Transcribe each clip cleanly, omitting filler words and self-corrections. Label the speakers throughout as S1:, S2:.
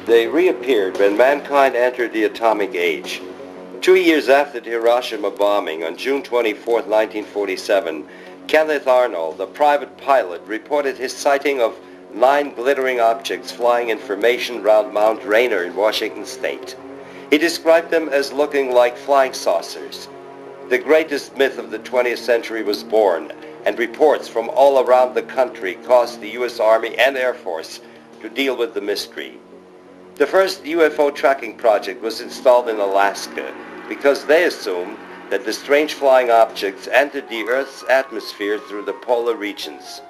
S1: They reappeared when mankind entered the atomic age. 2 years after the Hiroshima bombing on June 24, 1947, Kenneth Arnold, the private pilot, reported his sighting of 9 glittering objects flying in formation round Mount Rainier in Washington state. He described them as looking like flying saucers. The greatest myth of the 20th century was born, and reports from all around the country caused the U.S. Army and Air Force to deal with the mystery. The first UFO tracking project was installed in Alaska because they assumed that the strange flying objects entered the Earth's atmosphere through the polar regions.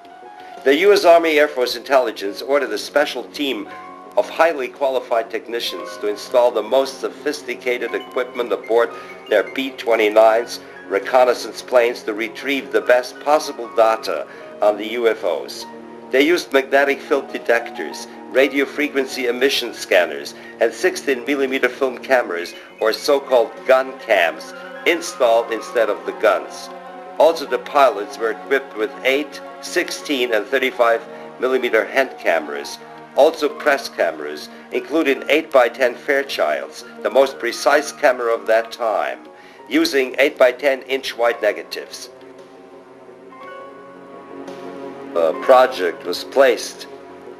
S1: The U.S. Army Air Force Intelligence ordered a special team of highly qualified technicians to install the most sophisticated equipment aboard their B-29s reconnaissance planes to retrieve the best possible data on the UFOs. They used magnetic field detectors, radio frequency emission scanners, and 16mm film cameras, or so-called gun cams, installed instead of the guns. Also, the pilots were equipped with 8, 16, and 35mm hand cameras, also press cameras, including 8x10 Fairchilds, the most precise camera of that time, using 8x10-inch wide negatives. The project was placed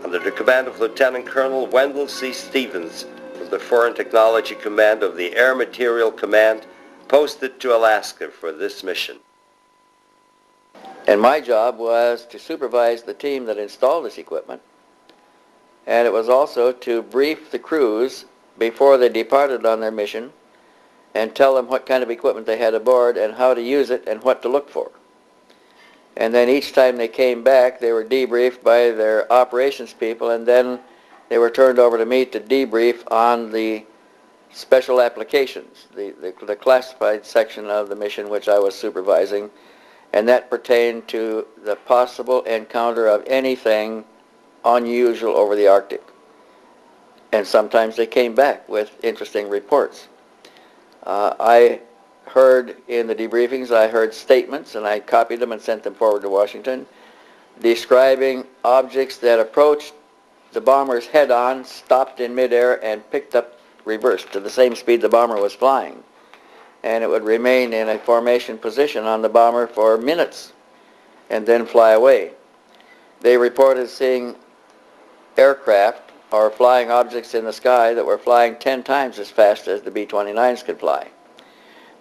S1: under the command of Lieutenant Colonel Wendell C. Stevens of the Foreign Technology Command of the Air Materiel Command, posted to Alaska for this mission.
S2: And my job was to supervise the team that installed this equipment, and it was also to brief the crews before they departed on their mission and tell them what kind of equipment they had aboard and how to use it and what to look for. And then each time they came back, they were debriefed by their operations people, and then they were turned over to me to debrief on the special applications, the classified section of the mission which I was supervising, and that pertained to the possible encounter of anything unusual over the Arctic. And sometimes they came back with interesting reports. I heard in the debriefings, I heard statements, and I copied them and sent them forward to Washington, describing objects that approached the bombers head-on, stopped in midair, and picked up, reversed to the same speed the bomber was flying. And it would remain in a formation position on the bomber for minutes and then fly away. They reported seeing aircraft or flying objects in the sky that were flying 10 times as fast as the B-29s could fly.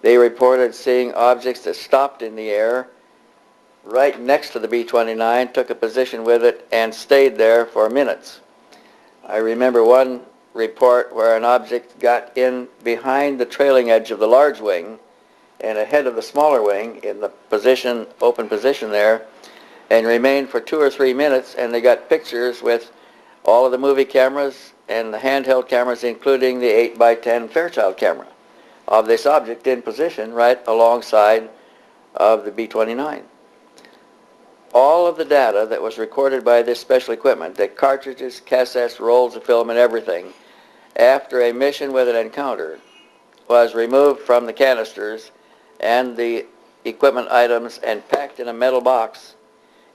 S2: They reported seeing objects that stopped in the air right next to the B-29, took a position with it, and stayed there for minutes. I remember one report where an object got in behind the trailing edge of the large wing and ahead of the smaller wing in the position, open position there, and remained for 2 or 3 minutes, and they got pictures with all of the movie cameras and the handheld cameras, including the 8x10 Fairchild camera, of this object in position right alongside of the B-29. All of the data that was recorded by this special equipment, the cartridges, cassettes, rolls of film, and everything, after a mission with an encounter, was removed from the canisters and the equipment items and packed in a metal box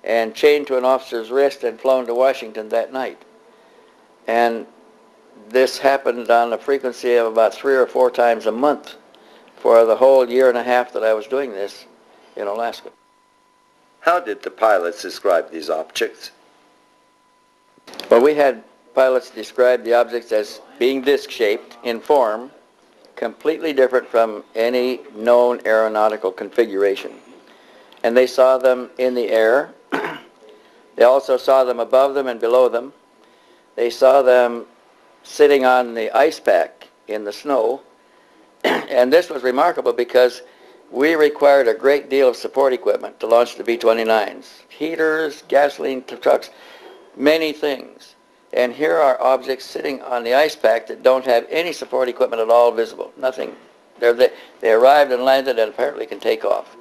S2: and chained to an officer's wrist and flown to Washington that night. And this happened on a frequency of about 3 or 4 times a month for the whole year and a half that I was doing this in Alaska.
S1: How did the pilots describe these objects?
S2: Well, we had pilots describe the objects as being disc-shaped in form, completely different from any known aeronautical configuration. And they saw them in the air. They also saw them above them and below them. They saw them sitting on the ice pack in the snow. And this was remarkable because we required a great deal of support equipment to launch the B-29s. Heaters, gasoline trucks, many things. And here are objects sitting on the ice pack that don't have any support equipment at all visible. Nothing. They arrived and landed and apparently can take off.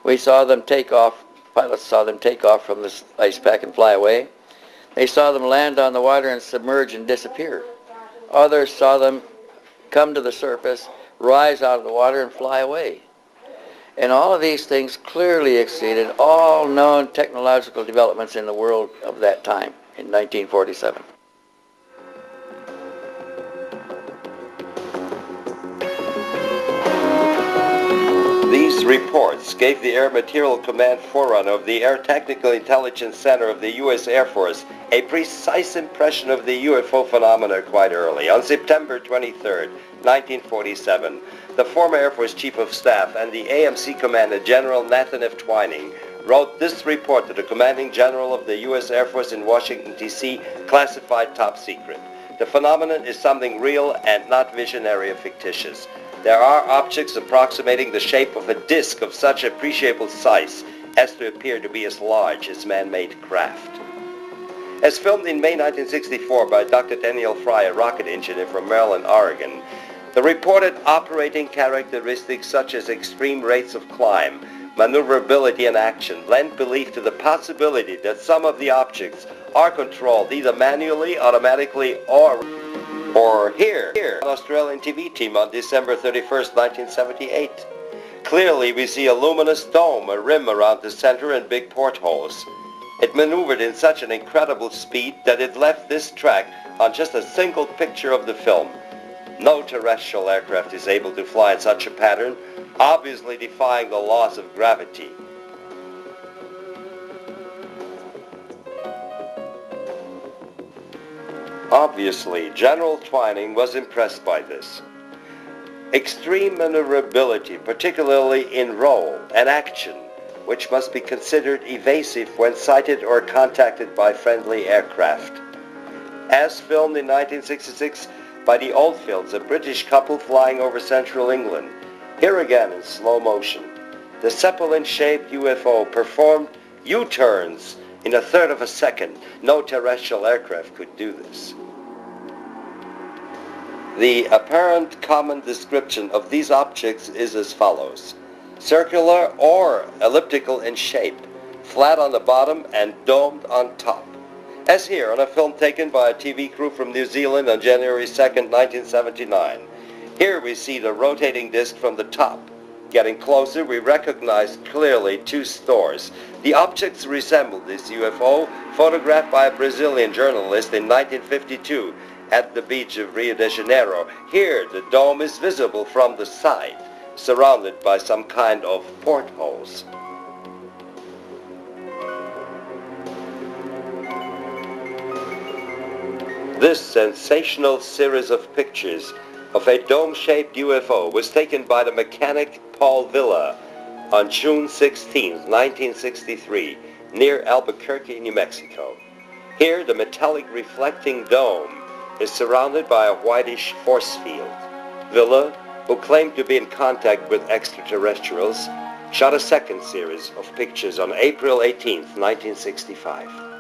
S2: We saw them take off. Pilots saw them take off from this ice pack and fly away. They saw them land on the water and submerge and disappear. Others saw them come to the surface, rise out of the water, and fly away. And all of these things clearly exceeded all known technological developments in the world of that time, in 1947.
S1: These reports gave the Air Materiel Command forerunner of the Air Technical Intelligence Center of the U.S. Air Force a precise impression of the UFO phenomena quite early. On September 23, 1947, the former Air Force Chief of Staff and the AMC Commander General Nathan F. Twining wrote this report to the Commanding General of the U.S. Air Force in Washington, D.C., classified top secret. The phenomenon is something real and not visionary or fictitious. There are objects approximating the shape of a disk of such appreciable size as to appear to be as large as man-made craft. As filmed in May 1964 by Dr. Daniel Fry, a rocket engineer from Maryland, Oregon, the reported operating characteristics such as extreme rates of climb, maneuverability and action lend belief to the possibility that some of the objects are controlled either manually, automatically, or here, an Australian TV team on December 31st, 1978. Clearly, we see a luminous dome, a rim around the center, and big portholes. It maneuvered in such an incredible speed that it left this track on just a single picture of the film. No terrestrial aircraft is able to fly in such a pattern, obviously defying the laws of gravity. Obviously, General Twining was impressed by this. Extreme maneuverability, particularly in roll and action, which must be considered evasive when sighted or contacted by friendly aircraft. As filmed in 1966 by the Oldfields, a British couple flying over central England. Here again in slow motion, the Zeppelin-shaped UFO performed U-turns in a third of a second. No terrestrial aircraft could do this. The apparent common description of these objects is as follows: circular or elliptical in shape, flat on the bottom and domed on top. As here on a film taken by a TV crew from New Zealand on January 2nd, 1979. Here we see the rotating disc from the top. Getting closer, we recognize clearly two stores. The objects resemble this UFO, photographed by a Brazilian journalist in 1952 at the beach of Rio de Janeiro. Here, the dome is visible from the side, surrounded by some kind of portholes. This sensational series of pictures of a dome-shaped UFO was taken by the mechanic Paul Villa on June 16, 1963, near Albuquerque, New Mexico. Here, the metallic reflecting dome is surrounded by a whitish force field. Villa, who claimed to be in contact with extraterrestrials, shot a second series of pictures on April 18, 1965.